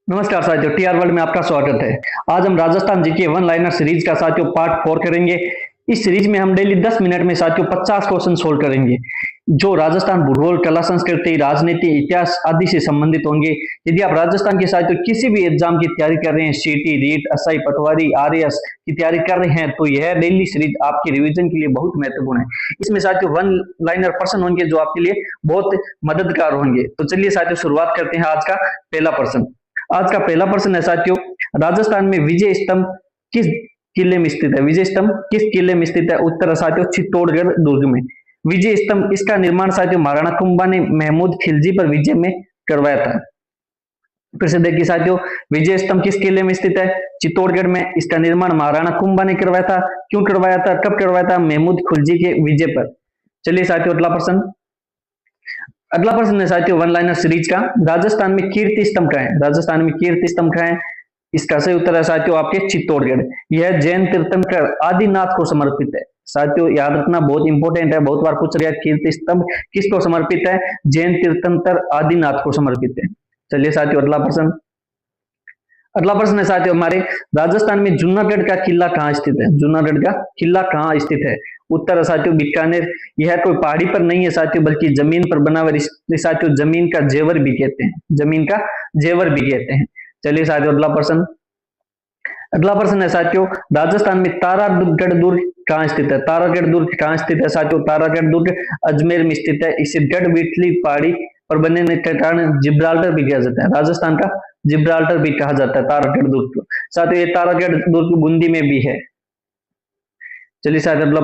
नमस्कार साथियों, TR world में आपका स्वागत है। आज हम Rajasthan GK one liner series का साथियों पार्ट 4 करेंगे। इस सीरीज में हम डेली 10 मिनट में साथियों 50 क्वेश्चन सोल्व करेंगे, जो राजस्थान भूगोल, कला, संस्कृति, राजनीति, इतिहास आदि से संबंधित होंगे। यदि आप राजस्थान के साथियों किसी भी एग्जाम की तैयारी कर रहे हैं, सीटी, रीट, एसआई, पटवारी, आरएएस की तैयारी कर रहे हैं, तो यह डेली सीरीज आपके रिवीजन के लिए बहुत महत्वपूर्ण है। इसमें साथियों वन लाइनर प्रश्न होंगे जो आपके लिए बहुत मददगार होंगे। तो चलिए साथियों शुरुआत करते हैं। आज का पहला प्रश्न है साथियों, राजस्थान में विजय स्तंभ किस किले में स्थित है? विजय स्तंभ किस किले में स्थित है? उत्तर है साथियों चित्तौड़गढ़ दुर्ग में। विजय स्तंभ इसका निर्माण साथियों महाराणा कुंभा ने महमूद खिलजी पर विजय में करवाया था। फिर से देखिए साथियों, विजय स्तंभ किस किले में स्थित है? चित्तौड़गढ़ में। इसका निर्माण महाराणा कुंभा ने करवाया था। क्यों करवाया था, कब करवाया था? महमूद खिलजी के विजय पर। चलिए साथियों अगला प्रश्न है साथियों वन लाइनर सीरीज का, राजस्थान में कीर्ति स्तंभ का है? राजस्थान में कीर्ति स्तंभ का है? इसका सही उत्तर है साथियों आपके चित्तौड़गढ़। यह जैन तीर्थंकर आदिनाथ को समर्पित है। साथियों याद रखना, बहुत इंपॉर्टेंट है, बहुत बार पूछ रहा है। कीर्ति स्तंभ किसको समर्पित है? जैन तीर्थंकर आदिनाथ को समर्पित है। चलिए साथियों अगला प्रश्न है साथियों हमारे, राजस्थान में जूनागढ़ का किला कहाँ स्थित है? जूनागढ़ का किला कहाँ स्थित है? उत्तर है साथियों बीकानेर। यह कोई पहाड़ी पर नहीं है साथियों, बल्कि जमीन पर बना हुआ। साथियों जमीन का जेवर भी कहते हैं, जमीन का जेवर भी कहते हैं। चलिए साथियों अगला प्रश्न है साथियों, राजस्थान में तारागढ़ दुर्ग कहाँ स्थित है? तारागढ़ दुर्ग कहाँ स्थित है साथियों? तारागढ़ दुर्ग अजमेर में स्थित है। इसे गढ़ बिठली पहाड़ी पर बनने के कारण जिब्राल्टर भी कहा जाता है। राजस्थान का जिब्राल्टर भी कहा जाता है तारागढ़ दुर्ग को। साथियों ये तारागढ़ दुर्ग बूंदी में भी है। चलिए साथियों अगला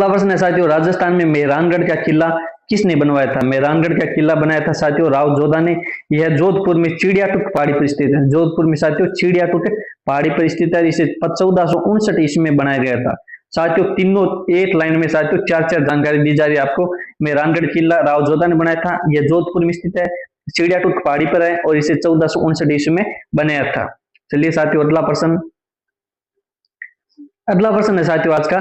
प्रश्न है साथियों, राजस्थान में मेहरानगढ़ का किला किसने बनवाया था? मेहरानगढ़ का किला बनाया था साथियों राव जोधा ने। यह जोधपुर में चिड़ियाटुक पहाड़ी पर स्थित है। जोधपुर में साथियों चिड़ियाटुक पहाड़ी पर स्थित है। इसे 1459 ईस्वी में बनाया गया था। साथियों तीनों एक लाइन में साथियों चार जानकारी दी जा रही है आपको। मेहरानगढ़ किला राव जोधा ने बनाया था, यह जोधपुर में स्थित है, चिड़ियाटुक पहाड़ी पर है और इसे 1459 ईस्वी में बनाया था। चलिए साथियों अगला प्रश्न है साथियों आज का,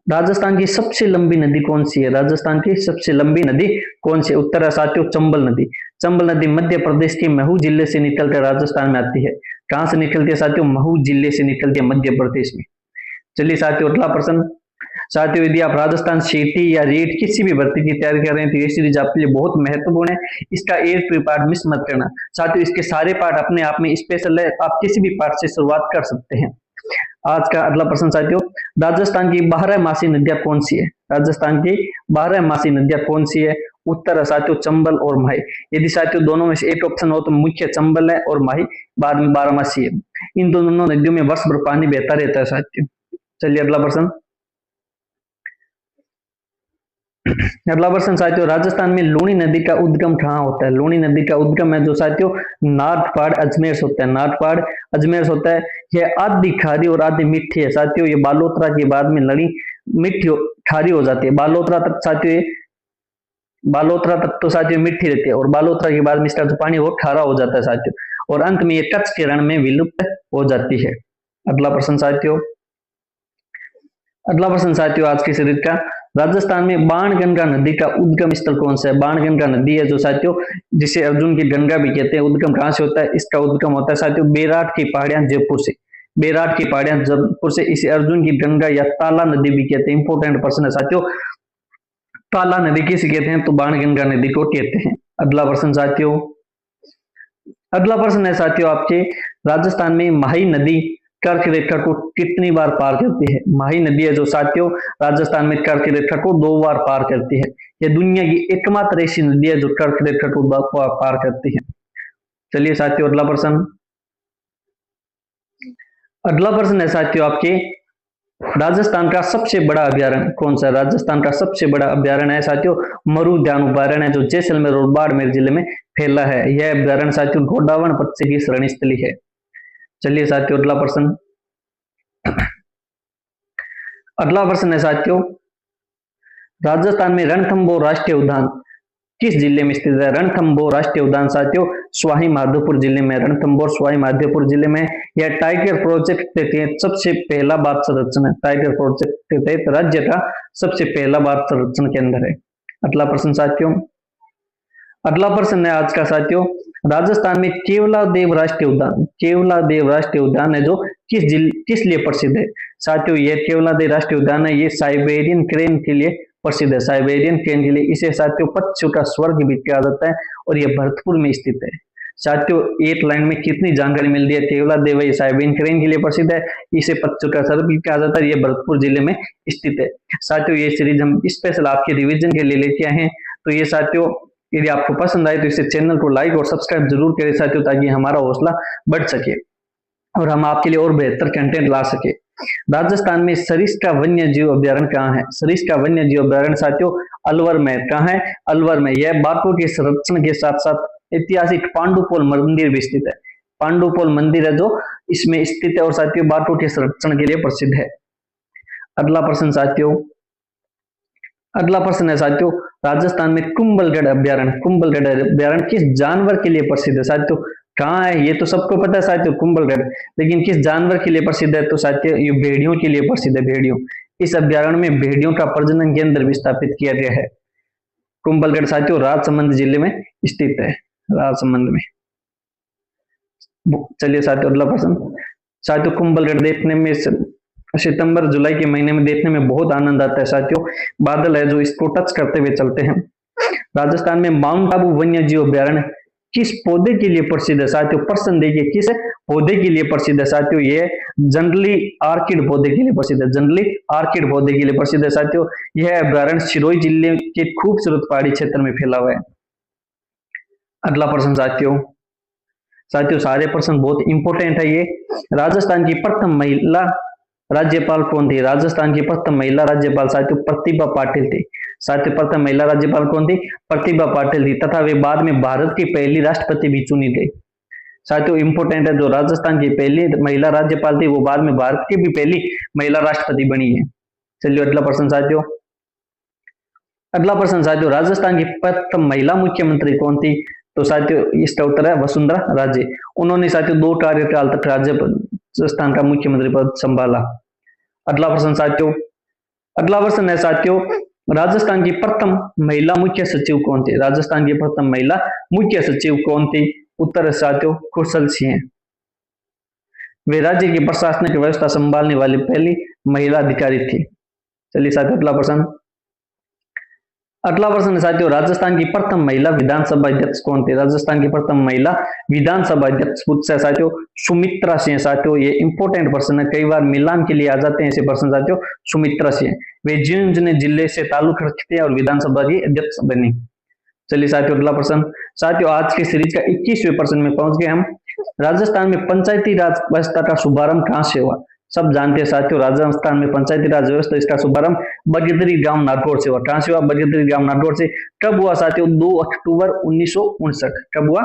राजस्थान की सबसे लंबी नदी कौन सी है? राजस्थान की सबसे लंबी नदी कौन सी? उत्तर है साथियों चंबल नदी। चंबल नदी मध्य प्रदेश के महू जिले से निकलकर राजस्थान में आती है। कहां से निकलती है साथियों? महू जिले से निकलती है मध्य प्रदेश में। चलिए साथियों अगला प्रश्न। साथियों यदि आप राजस्थान सीटी या रीट किसी भी भर्ती की तैयारी कर रहे हैं तो ये सीरीज आपके लिए बहुत महत्वपूर्ण है। इसका एक भी पार्ट मिस मत करना। साथियों इसके सारे पार्ट अपने आप में स्पेशल है, आप किसी भी पार्ट से शुरुआत कर सकते हैं। आज का अगला प्रश्न साथियों, राजस्थान की 12 मासी नदियां कौन सी है? राजस्थान की 12 मासी नदियां कौन सी है? उत्तर है साथियों चंबल और माही। यदि साथियों दोनों में से एक ऑप्शन हो तो मुख्य चंबल है और माही बाद में 12 मासी है। इन दोनों नदियों में वर्ष भर पानी बहता रहता है साथियों। चलिए अगला प्रश्न साथियों, राजस्थान में लूणी नदी का उद्गम कहाँ होता है? लूणी नदी का उद्गम है जो साथियों नाथपाड़ अजमेर होता है। नाथपाड़ अजमेर होता है। यह आधी खारी और आधी मीठी है साथियों। ये बालोतरा के बाद में लड़ी मीठी खारी हो जाती है। बालोतरा तक तो साथियों मीठी रहती है और बालोतरा के बाद में इसका जो पानी वो खारा हो जाता है साथियों, और अंत में ये कच्छ के रण में विलुप्त हो जाती है। अगला प्रश्न साथियों आज की सीरीज का, राजस्थान में बाणगंगा नदी का उद्गम स्थल कौन सा है? बाणगंगा नदी है जो साथियों जिसे अर्जुन की गंगा भी कहते हैं। उद्गम कहां से होता है? इसका उद्गम होता है साथियों बेराट की पहाड़ियां जयपुर से। बेराट की पहाड़ियां जयपुर से। इसे अर्जुन की गंगा या ताला नदी भी कहते हैं। इंपोर्टेंट प्रश्न है साथियों, ताला नदी किसे कहते हैं? तो बाणगंगा नदी को कहते हैं। अगला प्रश्न है साथियों आपके, राजस्थान में माही नदी कर्क रेखा को कितनी बार पार करती है? माही नदी है जो साथियों राजस्थान में कर्क रेखा को 2 बार पार करती है। यह दुनिया की एकमात्र ऐसी नदी है जो कर्क रेखा को 2 बार पार करती है। चलिए साथियों अगला प्रश्न है साथियों आपके, राजस्थान का सबसे बड़ा अभ्यारण्य कौन सा है? राजस्थान का सबसे बड़ा अभ्यारण्य है साथियों मरु उद्यान अभ्यारण्य है जो जैसलमेर और बाड़मेर जिले में फैला है। यह अभ्यारण्य साथियों गोडावण पक्षी की शरण स्थली है। चलिए साथियों अगला प्रश्न है साथियों, राजस्थान में रणथंभौर राष्ट्रीय उद्यान किस जिले में स्थित है? रणथंभौर राष्ट्रीय उद्यान साथियों सवाई माधोपुर जिले में। रणथंभौर सवाई माधोपुर जिले में। यह टाइगर प्रोजेक्ट के तहत सबसे पहला बाघ संरक्षण है। टाइगर प्रोजेक्ट के तहत राज्य का सबसे पहला बाघ संरक्षण केंद्र है। अगला प्रश्न साथियों, अगला प्रश्न है आज का साथियों, राजस्थान में केवलादेव राष्ट्रीय उद्यान, केवलादेव राष्ट्रीय उद्यान है जो किस लिए प्रसिद्ध है? साथियों ये केवलादेव राष्ट्रीय उद्यान है, ये साइबेरियन क्रेन के लिए प्रसिद्ध है, साइबेरियन क्रेन के लिए। इसे साथियों पक्षियों का स्वर्ग भी कहा जाता है और यह भरतपुर में स्थित है। साथियों एक लाइन में कितनी जानकारी मिल रही है, केवलादेव ये साइबेरियन क्रेन के लिए प्रसिद्ध है, इसे पक्षियों का स्वर्ग भी कहा जाता है, ये भरतपुर जिले में स्थित है। साथियों ये सीरीज हम स्पेशल आपके रिवीजन के लिए लेके आए हैं। तो ये साथियों यदि आपको पसंद आए तो इसे चैनल को लाइक और सब्सक्राइब जरूर करें साथियों, ताकि हमारा हौसला बढ़ सके और हम आपके लिए और बेहतर कंटेंट ला सके। राजस्थान में सरिस्का वन्य जीव अभ्यारण्य कहाँ है? सरिस्का वन्य जीव अभ्यारण्य साथियों अलवर में। कहाँ है? अलवर में। यह बाघों के संरक्षण के साथ साथ ऐतिहासिक पांडुपोल मंदिर भी स्थित है। पांडुपोल मंदिर है जो इसमें स्थित है और साथियों बाघों के संरक्षण के लिए प्रसिद्ध है। अगला प्रश्न साथियों, अगला प्रश्न है साथियों, राजस्थान में कुंभलगढ़ अभ्यारण्य, कुंभलगढ़ अभ्यारण्य किस जानवर के लिए प्रसिद्ध है? साथियों कहाँ है? ये तो सबको पता है साथियों कुंभलगढ़, लेकिन किस जानवर के लिए प्रसिद्ध है? तो साथियों ये भेड़ियों के लिए प्रसिद्ध है, भेड़ियों। इस अभ्यारण्य में भेड़ियों का प्रजनन केंद्र भी स्थापित किया गया है। कुंभलगढ़ साथियों राजसमंद जिले में स्थित है, राजसमंद में। चलिए साथियों अगला प्रश्न, साथियों कुंभलगढ़ देखने में सितंबर जुलाई के महीने में देखने में बहुत आनंद आता है साथियों। बादल है जो इसको टच करते हुए चलते हैं। राजस्थान में माउंट आबू वन्य जीव अभ्यारण्य किस पौधे के लिए प्रसिद्ध है? साथियों प्रश्न देखिए, किस पौधे के लिए प्रसिद्ध है? साथियों ये जनरली आर्किड पौधे के लिए प्रसिद्ध है, जनरली आर्किड पौधे के लिए प्रसिद्ध है साथियों। यह अभ्यारण्य सिरोही जिले के खूबसूरत पहाड़ी क्षेत्र में फैला हुआ है। अगला प्रश्न साथियों, साथियों सारे प्रश्न बहुत इंपॉर्टेंट है ये। राजस्थान की प्रथम महिला राज्यपाल कौन थी? राजस्थान की प्रथम महिला राज्यपाल साथियों प्रतिभा पाटिल थी। साथियों प्रथम महिला राज्यपाल कौन थी? प्रतिभा पाटिल थी, तथा वे बाद में भारत की पहली राष्ट्रपति भी चुनी गई। साथियों इंपोर्टेंट है, जो राजस्थान की पहली महिला राज्यपाल थी वो बाद में भारत की भी पहली महिला राष्ट्रपति बनी है। चलिए अगला प्रश्न साथियों, अगला प्रश्न साथियों, राजस्थान की प्रथम महिला मुख्यमंत्री कौन थी? तो साथियों इसका उत्तर है वसुंधरा राजे। उन्होंने साथियों 2 कार्यकाल तक राजस्थान का मुख्यमंत्री पद संभाला। अगला प्रश्न साथियों, अगला प्रश्न है साथियों, राजस्थान की प्रथम महिला मुख्य सचिव कौन थी? राजस्थान की प्रथम महिला मुख्य सचिव कौन थी? उत्तर है साथियों कुशल सिंह। वे राज्य की प्रशासनिक व्यवस्था संभालने वाली पहली महिला अधिकारी थी। चलिए साथियों अगला प्रश्न, अगला प्रश्न है साथियों, राजस्थान की प्रथम महिला विधानसभा अध्यक्ष कौन थे? राजस्थान की प्रथम महिला विधानसभा अध्यक्ष पूछा है साथियों सुमित्रा सिंह। साथियों ये इंपॉर्टेंट प्रश्न है, कई बार मिलान के लिए आ जाते हैं ऐसे प्रश्न साथियों। सुमित्रा सिंह वे झुंझुनू जिले से ताल्लुक रखते हैं और विधानसभा की अध्यक्ष बनी। चलिए साथियों अगला प्रश्न, साथियों आज की सीरीज का 21वें प्रश्न में पहुंच गए हम। राजस्थान में पंचायती राज व्यवस्था का शुभारंभ कहां से हुआ? सब जानते हैं साथियों राजस्थान में पंचायती राज व्यवस्था इसका शुभारंभ बगेदरी गांव नागौर से हुआ। कहां से हुआ? बगेदरी गांव नागौर से। कब हुआ साथियों? 2 अक्टूबर 1959। कब हुआ?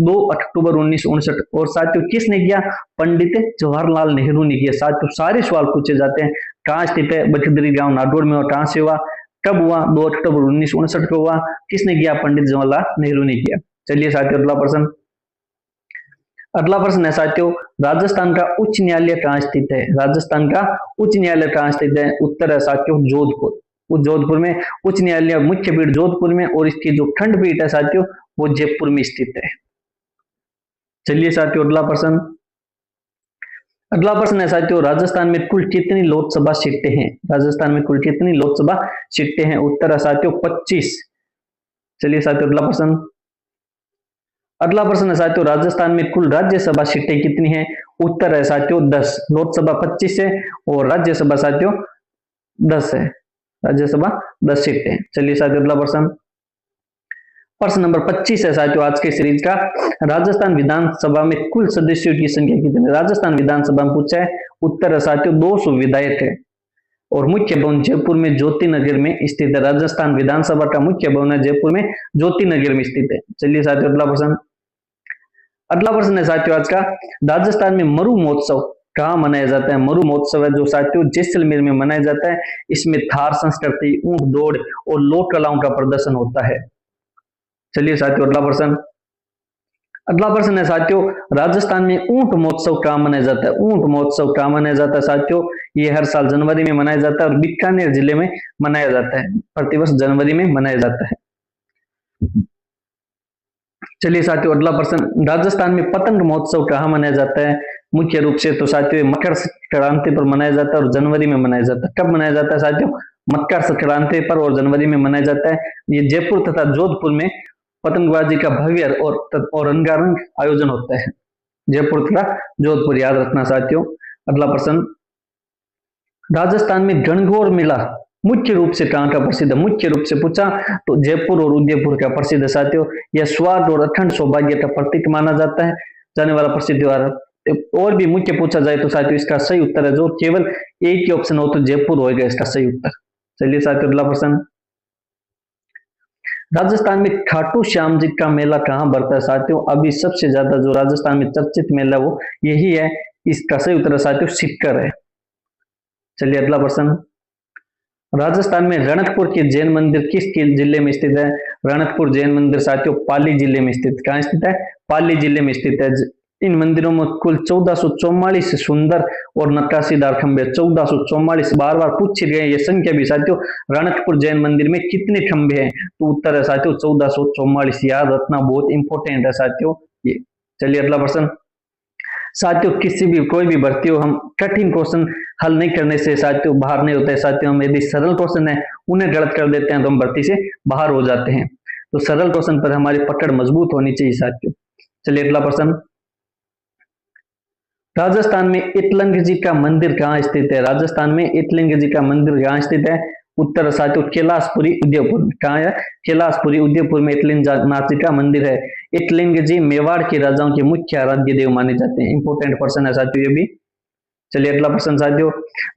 2 अक्टूबर 1959। और साथियों किसने किया? पंडित जवाहरलाल नेहरू ने किया। साथियों सारे सवाल पूछे जाते हैं, कहाँ स्थित है? बगेदरी गांव नागौर में। और कहां से हुआ? कब हुआ? 2 अक्टूबर 1959 को हुआ। किसने किया? पंडित जवाहरलाल नेहरू ने किया। चलिए साथियों अगला प्रश्न, अगला प्रश्न है साथियों, राजस्थान का उच्च न्यायालय कहाँ स्थित है? राजस्थान का उच्च न्यायालय कहाँ स्थित है? उत्तर है साथियों जोधपुर। उस जोधपुर में उच्च न्यायालय मुख्य पीठ जोधपुर में और इसकी जो खंडपीठ है साथियों वो जयपुर में स्थित है। चलिए साथियों अगला प्रश्न, अगला प्रश्न है साथियों, राजस्थान में कुल कितनी लोकसभा सीटें हैं? राजस्थान में कुल कितनी लोकसभा सीटें हैं? उत्तर है साथियों 25। चलिए साथियों अगला प्रश्न, अगला प्रश्न है साथियों, राजस्थान में कुल राज्यसभा सीटें कितनी हैं? उत्तर है साथियों 10। लोकसभा 25 है और राज्यसभा साथियों 10 है। राज्यसभा 10 सीटें। चलिए साथियों अगला प्रश्न, प्रश्न नंबर 25 है साथियों आज के सीरीज का, राजस्थान विधानसभा में कुल सदस्यों की संख्या कितनी है? राजस्थान विधानसभा में पूछा है। उत्तर है साथियों 200 विधायक है और मुख्य भवन जयपुर में ज्योति नगर में स्थित है। राजस्थान विधानसभा का मुख्य भवन है जयपुर में ज्योति नगर में स्थित है। चलिए साथियों अगला प्रश्न, अगला प्रश्न है साथियों आज का, राजस्थान में मरु महोत्सव कहाँ मनाया जाता है? मरु महोत्सव है जो साथियों जैसलमेर में मनाया जाता है। इसमें थार संस्कृति, ऊंट दौड़ और लोक कलाओं का प्रदर्शन होता है। चलिए साथियों अगला प्रश्न, अगला प्रश्न है साथियों, राजस्थान में ऊंट महोत्सव कहाँ मनाया जाता है? ऊंट महोत्सव कहाँ मनाया जाता है साथियों? ये हर साल जनवरी में मनाया जाता है और बीकानेर जिले में मनाया जाता है। प्रतिवर्ष जनवरी में मनाया जाता है। चलिए साथियों, अगला प्रश्न, राजस्थान में पतंग महोत्सव कहाँ मनाया जाता है? मुख्य रूप से तो साथियों मकर संक्रांति पर मनाया जाता है और जनवरी में मनाया जाता है। कब मनाया जाता है साथियों? मकर संक्रांति पर और जनवरी में मनाया जाता है। ये जयपुर तथा जोधपुर में पतंगबाजी का भव्य और रंगारंग आयोजन होता है। जयपुर तथा जोधपुर याद रखना साथियों। अगला प्रश्न, राजस्थान में गणगौर मेला मुख्य रूप से कहाँ का प्रसिद्ध है? मुख्य रूप से पूछा तो जयपुर और उदयपुर का प्रसिद्ध है साथियों। यह स्वाद और अखंड सौभाग्य का प्रतीक माना जाता है, जाने वाला प्रसिद्ध त्योहार। और भी मुख्य पूछा जाए तो साथियों इसका सही उत्तर है, जो केवल एक ही ऑप्शन हो तो जयपुर होगा इसका सही उत्तर। चलिए साथियों, अगला प्रश्न, राजस्थान में खाटू श्याम जी का मेला कहाँ बढ़ता है साथियों? अभी सबसे ज्यादा जो राजस्थान में चर्चित मेला वो यही है। इसका सही उत्तर है साथियों सीकर है। चलिए अगला प्रश्न, राजस्थान में रणकपुर के जैन मंदिर किस जिले में स्थित है? रणकपुर जैन मंदिर साथियों पाली जिले में स्थित। कहाँ स्थित है? पाली जिले में स्थित है। इन मंदिरों में कुल 1444 सुंदर और नक्काशीदार खंभे, 1444 बार बार पूछे गए ये संख्या भी साथियों। रणकपुर जैन मंदिर में कितने खंभे हैं? तो उत्तर है साथियों 1444। याद रखना बहुत इंपॉर्टेंट है साथियों ये। चलिए अगला प्रश्न, साथियों किसी भी कोई भी भर्ती हो, हम कठिन क्वेश्चन हल नहीं करने से साथियों बाहर नहीं होते साथियों। हम यदि सरल क्वेश्चन है उन्हें गलत कर देते हैं तो हम भर्ती से बाहर हो जाते हैं। तो सरल क्वेश्चन पर हमारी पकड़ मजबूत होनी चाहिए साथियों। चलिए अगला प्रश्न, राजस्थान में एकलिंग जी का मंदिर कहाँ स्थित है? राजस्थान में एकलिंग जी का मंदिर कहाँ स्थित है? उत्तर साथियों कैलाशपुरी उदयपुर में। कहाँ है? कैलाशपुरी उदयपुर में एकलिंग नाथ जी का मंदिर है। एकलिंग जी मेवाड़ के राजाओं के मुख्य आराध्य देव माने जाते हैं। इंपोर्टेंट पर्सन है साथियों ये भी। चलिए अगला प्रश्न साथियों,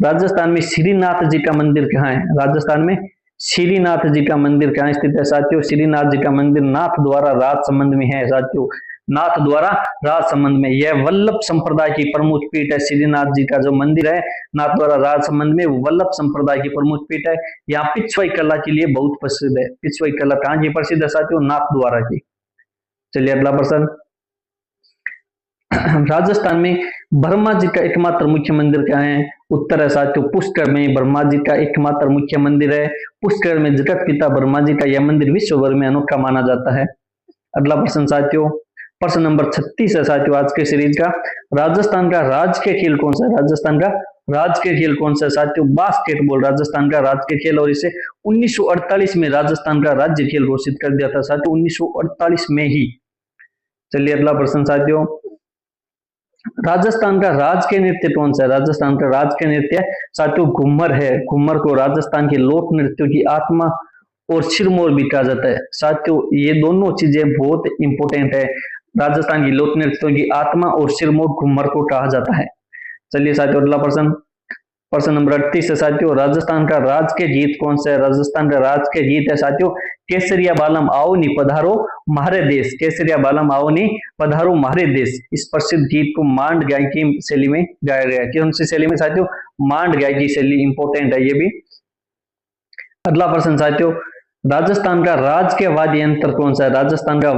राजस्थान में श्रीनाथ जी का मंदिर कहाँ है? राजस्थान में श्रीनाथ जी का मंदिर कहाँ स्थित है साथियों? श्रीनाथ जी का मंदिर नाथ द्वारा राजसमंद में है साथियों। नाथ द्वारा राजसमंद में। यह वल्लभ संप्रदाय की प्रमुख पीठ है। श्रीनाथ जी का जो मंदिर है नाथ द्वारा राजसमंद में, वल्लभ संप्रदाय की प्रमुख पीठ है। यहाँ पिछवाई कला के लिए बहुत प्रसिद्ध है। पिछवाई कला कहाँ की प्रसिद्ध है साथियों? नाथ द्वारा की। चलिए अगला प्रश्न, राजस्थान में ब्रह्मा जी का एकमात्र मुख्य मंदिर क्या है? उत्तर है साथियों पुष्कर में ब्रह्मा जी का एकमात्र मुख्य मंदिर है। पुष्कर में जगत पिता ब्रह्मा जी का यह मंदिर विश्व भर में अनोखा माना जाता है। अगला प्रश्न साथियों, प्रश्न नंबर 36 है साथियों आज के सीरीज का। राजस्थान का राजकीय खेल कौन सा है? राजस्थान का राजकीय खेल कौन सा है साथियों? बास्केटबॉल राजस्थान का राजकीय खेल, और इसे 1948 में राजस्थान का राज्य खेल घोषित कर दिया था साथियों, 1948 में ही। चलिए अगला प्रश्न साथियों, राजस्थान का राजकीय नृत्य कौन सा है? राजस्थान का राजकीय नृत्य साथियों घूमर है। घूमर को राजस्थान के लोक नृत्यों की आत्मा और सिरमौर भी कहा जाता है साथियों। ये दोनों चीजें बहुत इंपॉर्टेंट है। राजस्थान की लोक नृत्यों की आत्मा और सिरमौर घूमर को कहा जाता है। चलिए साथियों अगला प्रश्न, प्रश्न नंबर 38 है साथियों, राजस्थान का राजकीय गीत कौन सा है? राजस्थान का राजकीय गीत है साथियों केसरिया बालम आओ नी पधारो म्हारे देश। केसरिया बालम आओ नी पधारो म्हारे देश। इस प्रसिद्ध गीत को मांड गायकी शैली में गाया गया है। कौन सी शैली में साथियों? मांड गायकी शैली। इंपॉर्टेंट है ये भी। अगला प्रश्न साथियों, राजस्थान का राजकीय वाद्य यंत्र कौन सा है? राजस्थान का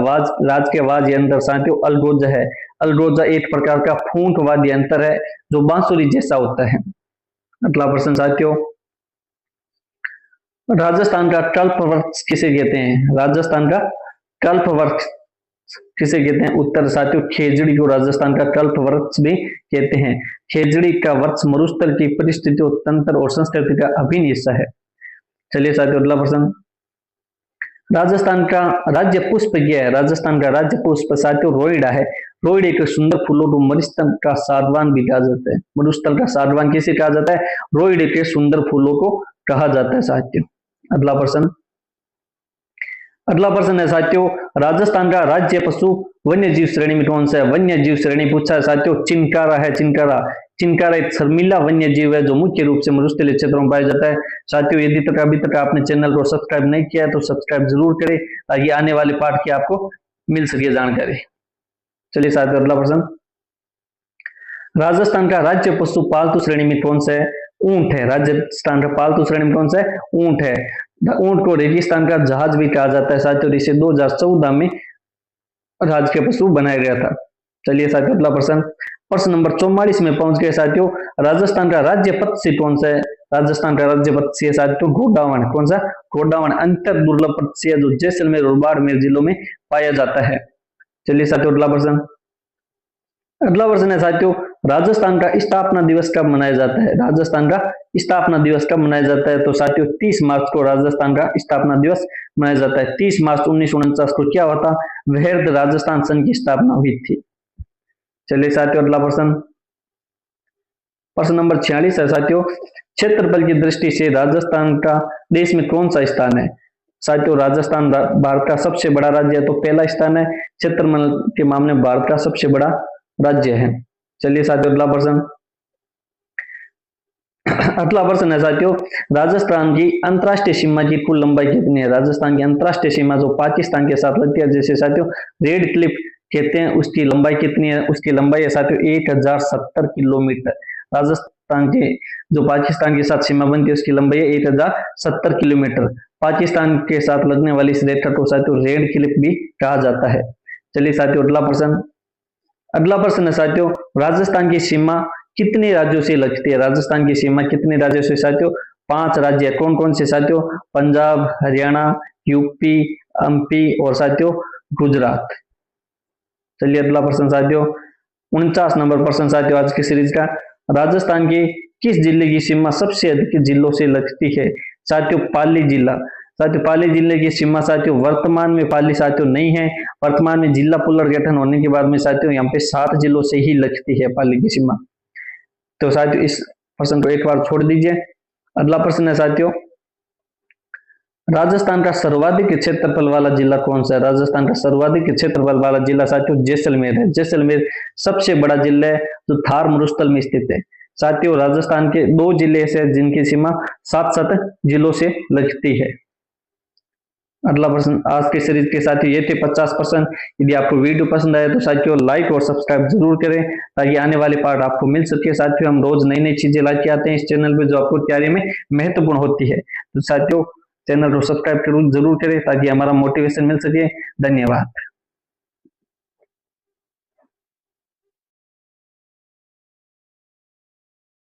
राजकीय वाद्य यंत्र साथियों अलगोजा है। अलगोजा एक प्रकार का फूंक वाद्य यंत्र है जो बांसुरी जैसा होता है। अगला प्रश्न साथियों, राजस्थान का कल्प वृक्ष किसे कहते हैं? राजस्थान का कल्प वृक्ष किसे कहते हैं? उत्तर साथियों खेजड़ी को राजस्थान का कल्प वृक्ष भी कहते हैं। खेजड़ी का वृक्ष मरुस्थल की परिस्थितियों, तंत्र और संस्कृति का अभिन्न हिस्सा है। चलिए साथियों अगला प्रश्न, राजस्थान का राज्य पुष्प क्या है? राजस्थान का राज्य पुष्प साथियों रोइडा है। रोइडे के सुंदर फूलों को मरुस्थल का सागवान भी कहा जाता है। मरुस्थल का सागवान किसे कहा जाता है? रोइडे के सुंदर फूलों को कहा जाता है साथियों। अगला प्रश्न, अगला प्रश्न है साथियों, राजस्थान का राज्य पशु वन्य जीव श्रेणी में कौन सा है? वन्य जीव श्रेणी पूछा है साथियों चिनकारा है। चिनकारा चिनकारा एक शर्मिला वन्य जीव है जो मुख्य रूप से मरुस्थलीय क्षेत्रों में पाया जाता है। साथियों यदि तक अभी तक आपने चैनल को सब्सक्राइब नहीं किया तो सब्सक्राइब जरूर करें ताकि आने वाले पाठ की आपको मिल सके जानकारी। चलिए साथियों अगला प्रश्न, राजस्थान का राज्य पशु पालतू श्रेणी में कौन सा है? ऊंट है। राजस्थान का पालतू श्रेणी में कौन सा है? ऊंट है। ऊंट को रेगिस्तान का जहाज भी कहा जाता है साथियों। इसे 2014 में राजकीय पशु बनाया गया था। चलिए साथियों अगला प्रश्न, प्रश्न नंबर 44 में पहुंच गए साथियों। राजस्थान का राज्य पक्षी कौन सा है? राजस्थान का राज्य पक्षी है साथियों घोड़ावण। कौन सा? घोड़ावण अंतर दुर्लभ पक्षी है जो जैसलमेर और बाड़मेर जिलों में पाया जाता है। चलिए साथियों अगला प्रश्न। अगला प्रश्न है साथियों, राजस्थान का स्थापना दिवस कब मनाया जाता है? राजस्थान का स्थापना दिवस कब मनाया जाता है? तो साथियों 30 मार्च को राजस्थान का स्थापना दिवस मनाया जाता है। 30 मार्च 1949 को क्या हुआ था? वृहद राजस्थान संघ की स्थापना हुई थी। चलिए साथियों अगला प्रश्न, प्रश्न नंबर 46 है साथियों, क्षेत्रफल की दृष्टि से राजस्थान का देश में कौन सा स्थान है? साथियों राजस्थान भारत का सबसे बड़ा राज्य है, तो पहला स्थान है। क्षेत्रफल के मामले में भारत का सबसे बड़ा राज्य है। चलिए साथियों अगला प्रश्न, अगला प्रश्न है साथियों, राजस्थान की अंतरराष्ट्रीय सीमा की कुल लंबाई कितनी है? राजस्थान की अंतरराष्ट्रीय सीमा जो पाकिस्तान के साथ लगती है, जैसे साथियों रेड क्लिफ कहते हैं, उसकी लंबाई कितनी है? उसकी लंबाई है साथियों 1070 किलोमीटर। राजस्थान के जो पाकिस्तान के साथ सीमा बनती है उसकी लंबाई है 1070 किलोमीटर। पाकिस्तान के साथ लगने वाली इस रेखा को साथियों रेड क्लिफ भी कहा जाता है। चलिए साथियों अगला प्रश्न, अगला प्रश्न है साथियों, राजस्थान की सीमा कितने राज्यों से लगती है? राजस्थान की सीमा कितने राज्यों से? साथियों 5 राज्य। कौन कौन से साथियों? पंजाब, हरियाणा, यूपी, एमपी और साथियों गुजरात। चलिए अगला प्रश्न साथियों, 49 नंबर प्रश्न साथियों आज की सीरीज का, राजस्थान के किस जिले की सीमा सबसे अधिक जिलों से लगती है? साथियों पाली जिला। साथियों पाली जिले की सीमा साथियों वर्तमान में पाली साथियों नहीं है, वर्तमान में जिला पुनर्गठन होने के बाद में साथियों यहाँ पे 7 जिलों से ही लगती है पाली की सीमा। तो साथियों इस प्रश्न को एक बार छोड़ दीजिए। अगला प्रश्न है साथियों, राजस्थान का सर्वाधिक क्षेत्रफल वाला जिला कौन सा है? राजस्थान का सर्वाधिक क्षेत्रफल वाला जिला साथियों जैसलमेर है। जैसलमेर सबसे बड़ा जिला है जो थार मरुस्थल में स्थित है। साथियों राजस्थान के 2 जिले से जिनकी सीमा 7 जिलों से लगती है। अगला प्रश्न आज के सीरीज के साथियों ये थे 50 प्रश्न। यदि आपको वीडियो पसंद आए तो साथियों लाइक और सब्सक्राइब जरूर करें ताकि आने वाले पार्ट आपको मिल सके। साथियों हम रोज नई नई चीजें लाके आते हैं इस चैनल पे जो आपको तैयारी में महत्वपूर्ण होती है। तो साथियों चैनल को सब्सक्राइब जरूर करें ताकि हमारा मोटिवेशन मिल सके। धन्यवाद।